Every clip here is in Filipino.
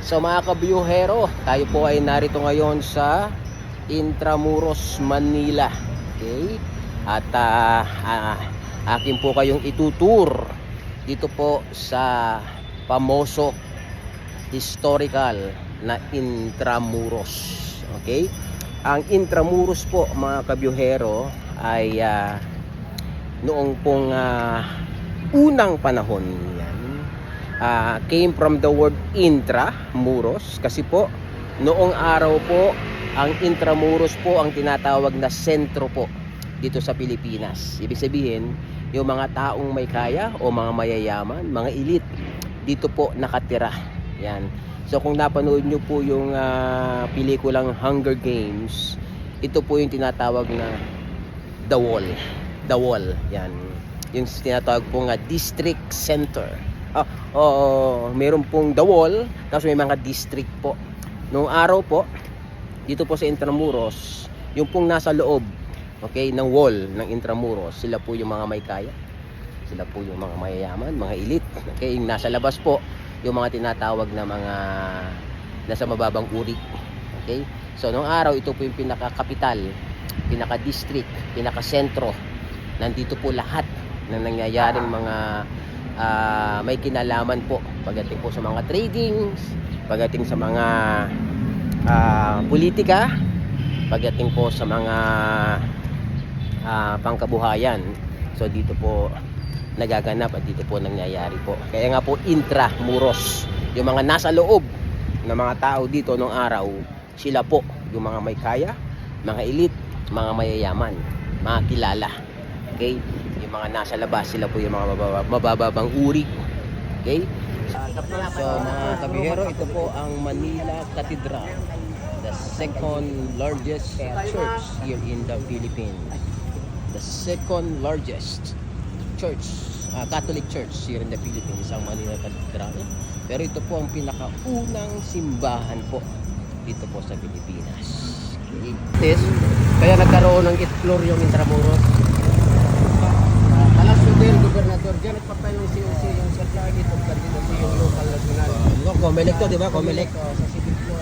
So mga kabyuhero, tayo po ay narito ngayon sa Intramuros, Manila. Okay? At akin po kayong itutur dito po sa pamoso historical na Intramuros. Okay? Ang Intramuros po mga kabyuhero ay noong pong unang panahon yan, came from the word intramuros, kasi po noong araw po ang Intramuros po ang tinatawag na sentro po dito sa Pilipinas. Ibig sabihin yung mga taong may kaya o mga mayayaman, mga elite dito po nakatira. Yan. So kung napanood nyo po yung pelikulang Hunger Games, ito po yung tinatawag na The Wall. The Wall. Yan. Yung tinatawag po nga district center. Meron pong The Wall, tapos may mga district po. Noong araw po, dito po sa Intramuros, yung pong nasa loob, okay, ng wall ng Intramuros, sila po yung mga may kaya. Sila po yung mga mayayaman, mga elite. Okay, yung nasa labas po, yung mga tinatawag na mga nasa mababang uri. Okay? So noong araw, ito po yung pinaka-kapital, pinaka-district, pinaka-sentro. Nandito po lahat na nangyayaring mga may kinalaman po pagdating po sa mga tradings, pagdating sa mga politika, pagdating po sa mga pangkabuhayan. So dito po nagaganap at dito po nangyayari po. Kaya nga po Intramuros, yung mga nasa loob ng mga tao dito nung araw, sila po yung mga may kaya, mga elite, mga mayayaman, mga kilala. Okay? Yung mga nasa labas, sila po yung mga mabababang uri. Okay? So mga kabihero, ito po ang Manila Cathedral, the second largest church here in the Philippines. The second largest church, Catholic church here in the Philippines, ang Manila Cathedral. Pero ito po ang pinakaunang simbahan po dito po sa Pilipinas. Okay. Kaya nagkaroon ng explore yung Intramuros. Palasyo del Gobernador, dyan nagpatay yung COC, yung supply dito, kandidato yung local national. Comelec to, di ba? Comelec. Sa civil floor.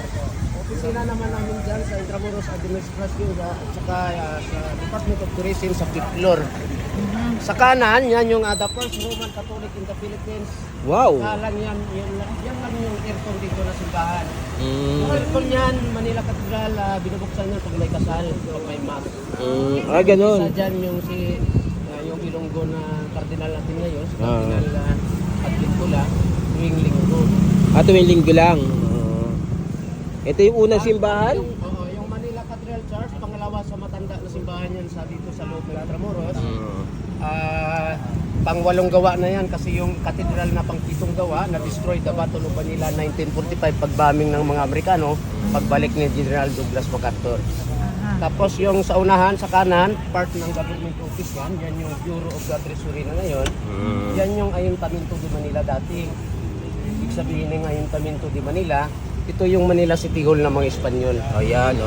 Opisina naman namin dyan sa Intramuros Administration at saka sa Department of Tourism sa fifth floor. Sa kanan, yan yung the first Roman Catholic in the Philippines. Wow! Yan lang yung aircon dito na simbahan. Yung aircon yan, Manila Cathedral, binubuksan yan pag may kasal, pag may mass. Ganun. Isa dyan yung yung Ilonggo na kardinal natin ngayon, si Kardinal Advincula, tuwing linggo. Tuwing linggo lang. Ito yung unang simbahan? Yung Manila Cathedral Church, pangalawa sa matanda na simbahan yan dito sa loob ng Intramuros. Pang-walong gawa na yan kasi yung katedral na pang-pitong gawa na-destroy the Battle of Manila 1945 pag-bombing ng mga Amerikano, pagbalik ni General Douglas MacArthur. Tapos yung sa unahan, sa kanan, part ng government office yan yung Bureau of the Treasury na ngayon. Yan yung Ayuntamiento de Manila dati. Ibig sabihin ng Ayuntamiento de Manila, ito yung Manila City Hall ng mga Espanyol. Ayan,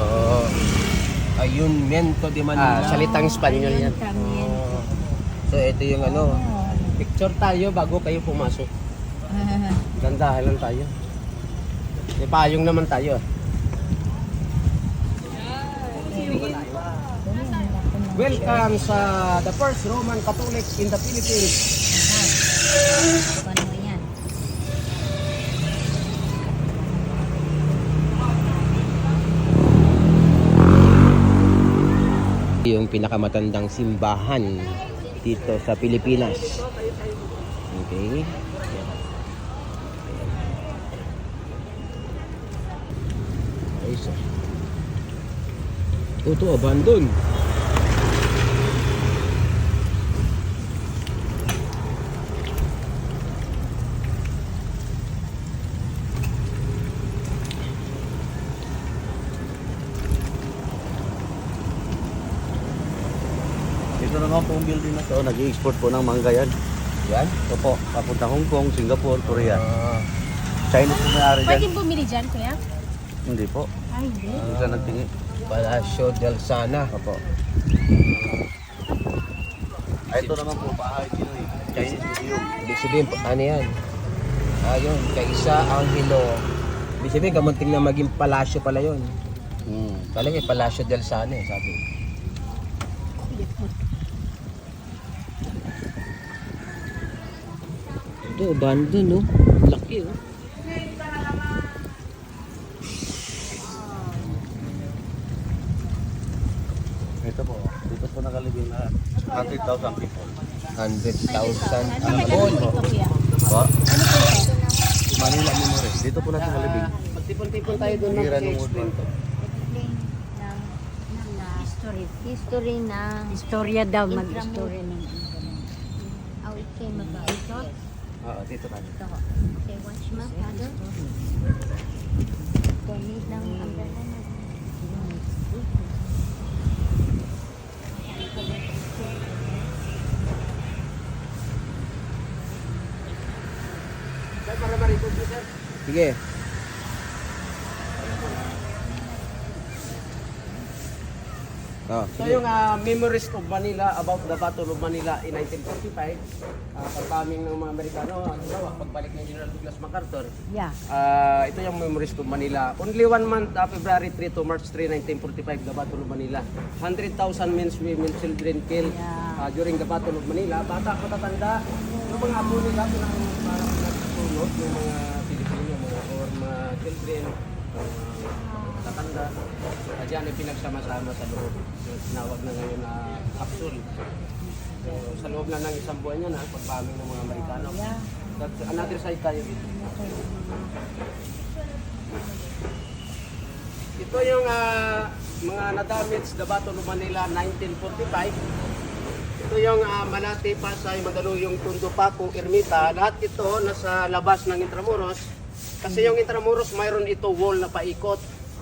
Ayuntamiento de Manila. Salitang Espanyol yan. So ito yung picture tayo bago kayo pumasok. Dandahan lang tayo. May payong naman tayo. Welcome sa the first Roman Catholic in the Philippines. Paano yan? Yung pinakamatandang simbahan dito sa Pilipinas. Okay. Ayos. Ito abandon. Ito naman pong building na to, nag-i-export po ng mangga yan. Yan? Ito po, papunta Hong Kong, Singapore, Korea. China po may-ari dyan. Pwede bumili dyan, kuya? Hindi po. Ay, hindi. Hindi sa nagtingi. Palasyo del Sana. Opo. Ito naman po, bahay Pinoy. Chinese Museum. Ibig sabihin, ano yan? Ayun, kay Isa Angelo Ibig sabihin, kamunting na maging palasyo pala yun. Hmm. Talaga Palasyo del Sane, sabi. Ito, banda, no? Laki, oh. Ito po, dito po nakalibing na 100,000 people. 100,000 Ano people. Po? Manila Memory. Dito po natin nakalibing. Magtipon-tipon tayo doon Hira ng World War. History ng Istorya daw, mag-istorya ng how it came about. Ito, Oo, dito natin. ito. Okay, watch mo, Father. Donate ng umbrella na. Sige. Oh, So yung Memories of Manila about the Battle of Manila in 1945, pagkaming ng mga Amerikano, pagbalik ng General Douglas MacArthur, Yeah. ito yung Memories of Manila. Only 1 month, February 3 to March 3, 1945, the Battle of Manila. 100,000 men, women, children killed during the Battle of Manila. Bata, matatanda, yung mga apo nila, nagsusunod, yung mga Pilipino, or mga children, tatanda, dyan ay pinagsama-sama sa loob. So, tinawag na ngayon na capsule. So, sa loob na ng isang buwan yan, pagpaming ng mga Amerikano. That's another side tayo dito. Ito yung mga nadamage the Battle of Manila 1945. Ito yung Malate, Pasay, Mandaluyong, Tondo, Paco, Ermita. Lahat ito nasa labas ng Intramuros. Kasi yung Intramuros, mayroon ito wall na paikot.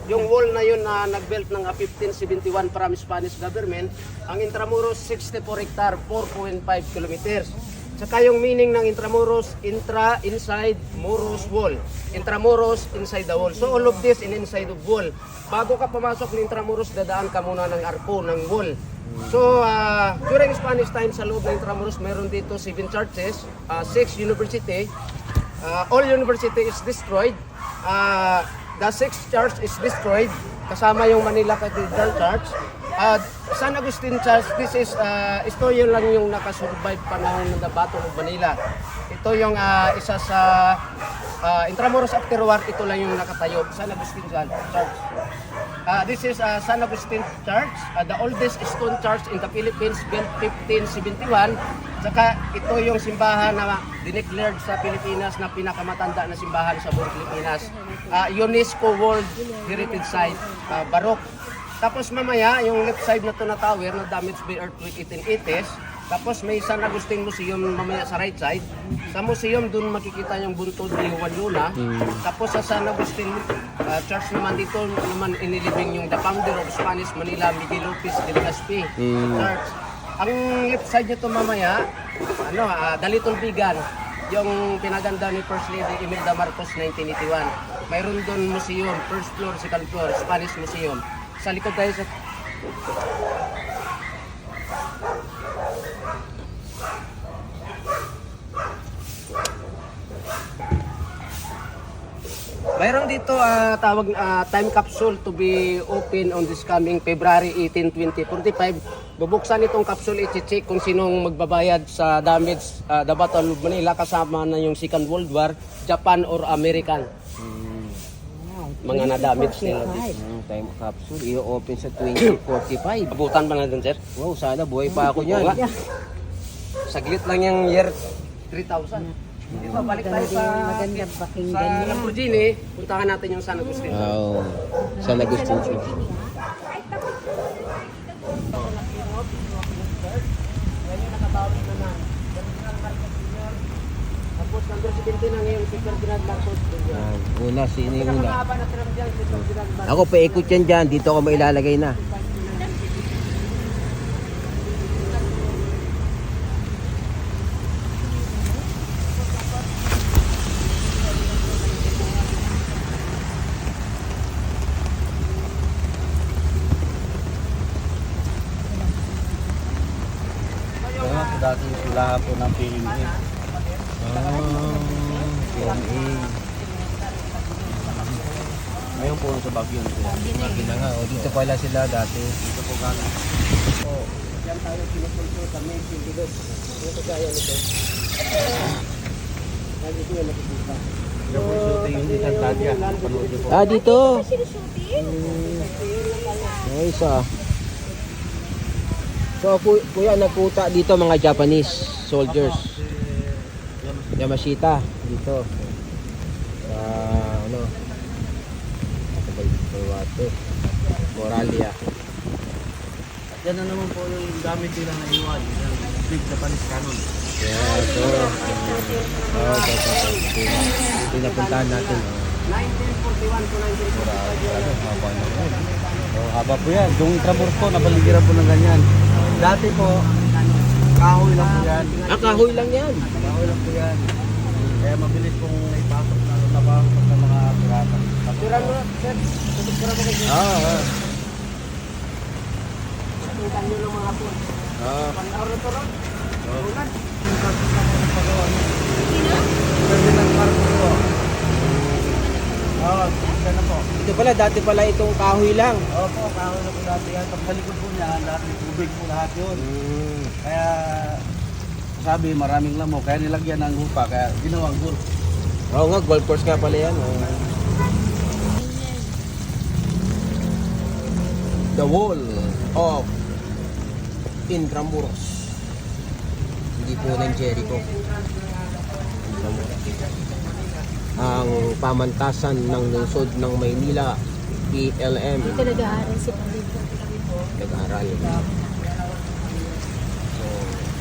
Yung wall na yun na nag-built ng 1571 from Spanish government, ang Intramuros 64 hectare, 4.5 kilometers. Saka yung meaning ng Intramuros, inside, Muros, wall. Intramuros, inside the wall. So all of this in inside of wall. Bago ka pumasok ng Intramuros, dadaan ka muna ng arko, ng wall. So during Spanish time sa loob ng Intramuros, meron dito 7 churches, 6 university. All university is destroyed. The 6th church is destroyed, kasama yung Manila Cathedral Church. San Agustin Church, this is, ito yun lang yung nakasurvive panahon ng the Battle of Manila. Ito yung isa sa Intramuros after war, ito lang yung nakatayo, San Agustin Church. This is San Agustin Church, the oldest stone church in the Philippines, built 1571. Saka ito yung simbahan na dineclared sa Pilipinas na pinakamatanda na simbahan sa buong Pilipinas. UNESCO World Heritage Site, Baroque. Tapos mamaya, yung left side na to na tower na damaged by earthquake 1880s. Tapos may San Agustin Museum mamaya sa right side. Sa museum, dun makikita yung buntod ni Juan Luna. Tapos sa San Agustin Church naman dito naman inilibing yung the founder of Spanish Manila, Miguel Lopez de Legazpi Church. Ang left side nito mamaya, the Little Bigan, yung pinaganda ni First Lady Imelda Marcos 1981. Mayroon doon museum, first floor, second floor, Spanish Museum. Sa likod tayo sa... Mayroon dito tawag time capsule to be open on this coming February 18, 2045. Bubuksan itong capsule, i-check kung sinong magbabayad sa damage the Battle of Manila, kasama na yung Second World War, Japan or American. Mga na-damage nila dito. Time capsule, i-open sa 2045. Abutan pa na dun, sir? Wow, sana buhay pa ako niyan. Saglit lang yung year 3000. Dito, balik tayo Maganda sa pakinggan yan. Lamborghini. Puntahan natin yung San Agustin. Wow, San Agustin Church. Tapos number 17 na ngayon si Ferdinand Marcos. Yan, una, sino yung una? Pinakahaba na term dyan si Ferdinand Marcos. Ako, paikot yan dyan. Dito ako mailalagay na. Kaya po dati sila po ng PMA. PMA. Ngayon po sa Baguio na sila. Bakit na nga, o dito pala sila dati. Dito po galing. So, yan tayo pinupunto sa main Pilibet. Yung kagaya nito. Lagi ko yan nakikita. Yung po shooting yung isang tadya. Panood niyo po. Ah, dito. Nice ah. So, kuya, nagputa dito mga Japanese soldiers. Yamashita dito. Ano? Ito ba yung Moralia. Yan na naman po yung gamit nila na iwan. Yung big Japanese cannon. Yeah, so, ito yung napuntahan natin. 1941 to 1945. Haba na yun. Haba po yan. Yung Intramuros po, napaligiran po ng ganyan. Dati po, kahoy lang po yan. Ah, kahoy lang yan. Kahoy lang po yan. Kaya mabilis pong naipasok na napasok ng mga pirata. Turan mo, sir. Tuturan mo kayo. Ah, Tuturan nyo ng mga hapon. ah. Pang-aro-turon. Ulan. Ferdinand Marcos po. Oo, yan na po. Ito pala, dati pala itong kahoy lang. Opo, kahoy na po dati yan. Pag sa likod po niya, lahat ng tubig po lahat yun. Kaya sabi maraming lamok, kaya nilagyan ng lupa, kaya ginawang golf. Oo nga, golf course nga pala yan. The Wall of Intramuros. Hindi po ng Jericho. Intramuros. Ang pamantasan ng lungsod ng Maynila, PLM. Dito nag-aaral si Palito. Nag-aaral. So,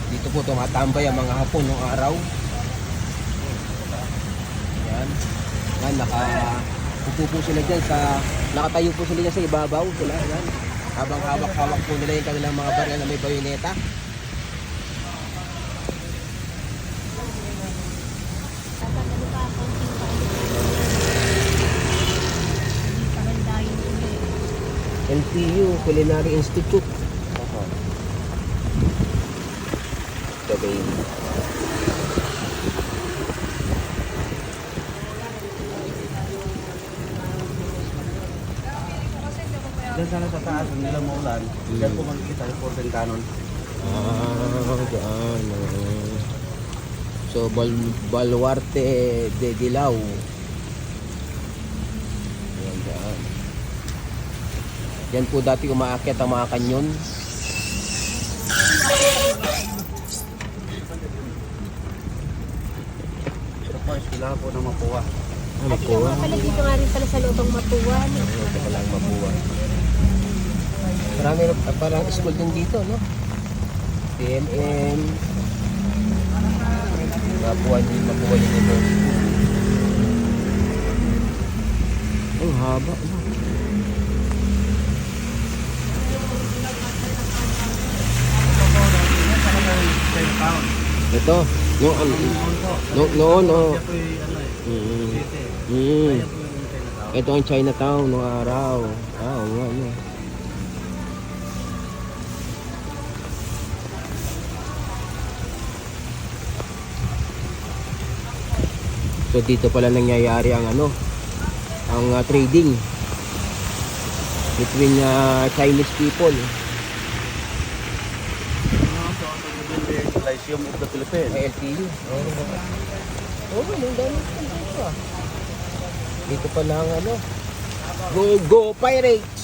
dito po tumatambay ang mga Hapon ng araw. Yan. Yan, upo po sila dyan sa, nakatayo po sila dyan sa ibabaw sila. Yan. Habang hawak-hawak po nila yung kanilang mga baril na may bayoneta. Dapat ano pa, konting pa. Hindi pa handa yung NPU, Culinary Institute. The baby. Diyan sana sa taas, kung nila maulan, diyan po makikita yung Fort Cannon. Ah, dyan. So, Baluarte de Dilao. Yan, dyan. Yan po dati umaakyat ang mga kanyon. Ito po, eskwelahan po ng Mapua. Ah, Mapua. pala dito nga rin pala sa loob ng Matuan. Ito palang Mapua. Marami na parang school din dito, no? PNM. Mapua University. Ang haba, no? Ito, noon, oh. Diyan po yung ano eh, Mm. city. Mm. Ayan po yung Chinatown. Ito ang Chinatown noong araw. Ah, oo nga, no. So dito pala nangyayari ang ano, ang trading between Chinese people. Lyceum of the Philippines. LTU. Oh, anong dami dito ah. Dito pala ang ano. Go Pirates!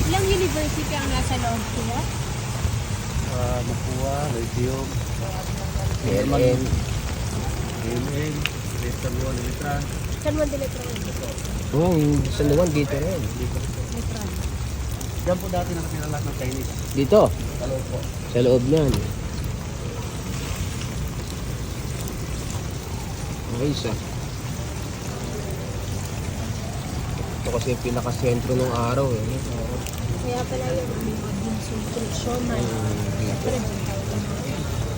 Ilang university ang nasa loob sila? Mapua, Lyceum, PLN. AMN, Western Wall, Elitran. San Juan de Letrán. Oh, yung sa luwan dito rin. Letrán. Diyan po dati nakatira lahat ng Chinese. Dito, Sa loob po. sa loob niyan. Ayos ah. Ito kasi yung pinaka-sentro ng araw eh. Kaya pala yung construction. Dito.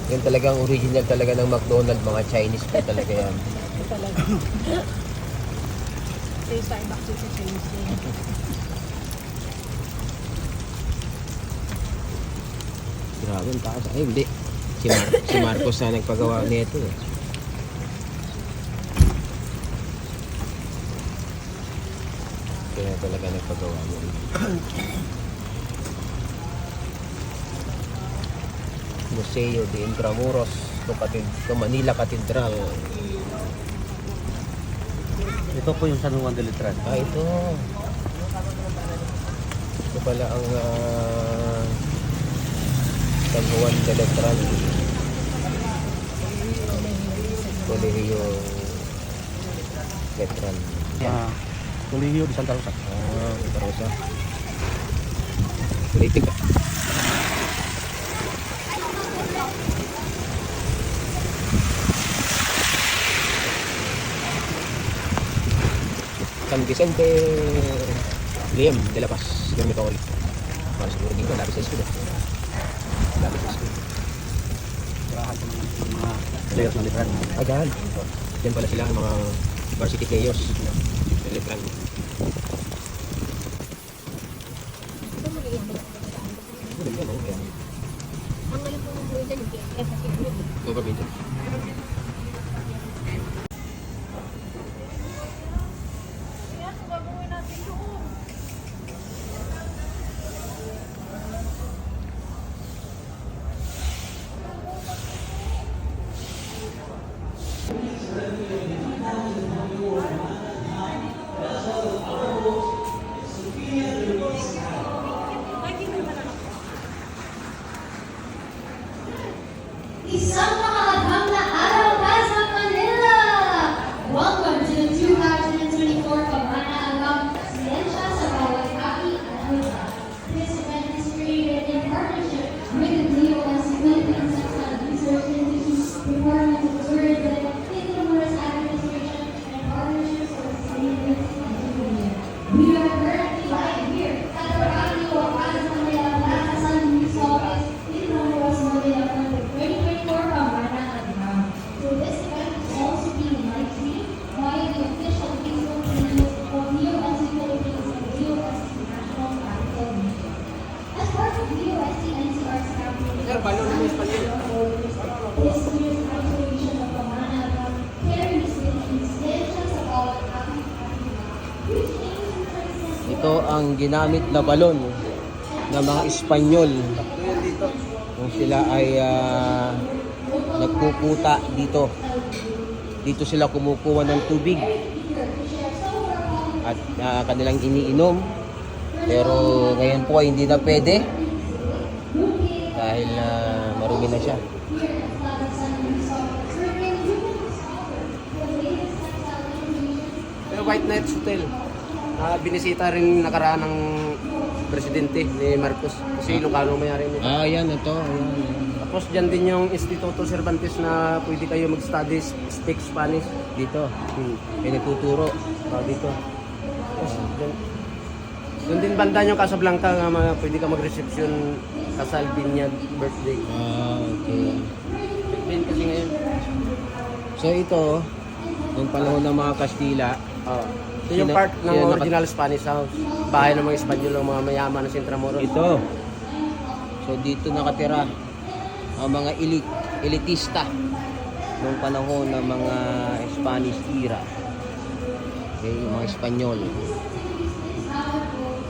Yan talagang original talaga ng McDonald's, mga Chinese food talaga yan. Talaga. Sa Starbucks sa Chelsea. Grabe ang taas. Ay, hindi. Si Marcos na nagpagawa nito eh. Kaya talaga nagpagawa mo. Museo de Intramuros to Manila Cathedral. Ito po yung San Juan de Letran. Ah, ito. Ito pala ang San Juan de Letran. Colegio Letran. Colegio de Santa Rosa. Ah, Santa Rosa. Politika. San Vicente Liam de la Paz, Yorme Catholic. Para siguro dito, lapis sa school. Lapis sa school. Tirahan po ng mga players ng Letran. Ah, dyan. Dyan pala sila ang mga varsity players. Letran. Ito magiging Kaya, ang alam ko ng buhay dyan, yung KF kasi government. Isang makakadhang na araw pa sa Manila! Welcome to the 2024 Pamana Agam Presidensya sa Bawat Aki at Huda. This event is created in partnership with the DOS Philippine Central Research Institute, Department of Tourism, Intramuros Administration, and partnerships with the City of Manila. We are currently live here at the Rocky Wakas Manila Plaza San Luis Office, Intramuros, Manila for the 2024 Pamana Agam. So this event is also being live streamed via the official Facebook pages of DOST Philippines and DOST National Capital Region. As part of DOST NCR's campaign, this year's activation of Pamana Agam carries with the incidensya sa bawat aking which aims to transcend Ito ang ginamit na balon ng mga Espanyol. Kung sila ay nagpuputa dito. Dito sila kumukuha ng tubig at kanilang iniinom. Pero ngayon po ay hindi na pwede dahil marumi na siya. Yung White Knights Hotel, binisita rin nakaraan ng presidente ni Marcos. Kasi Ilocano mayari nito. Ah, yan ito. Ayan. Tapos dyan din yung Instituto Cervantes na pwede kayo mag-study speak Spanish. Dito. May nagtuturo. Dito. Tapos doon din banda yung Casablanca nga pwede ka mag-reception kasal, binyag, birthday. Ah, okay. Bin kasi ngayon. So ito, nung panahon ng mga Kastila, Ito yung part ng original Spanish house. Bahay ng mga Espanyol, ng mga mayaman ng Intramuros. ito. So dito nakatira ang mga elitista nung panahon ng mga Spanish era. Okay, yung mga Espanyol.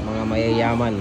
Mga mayayaman.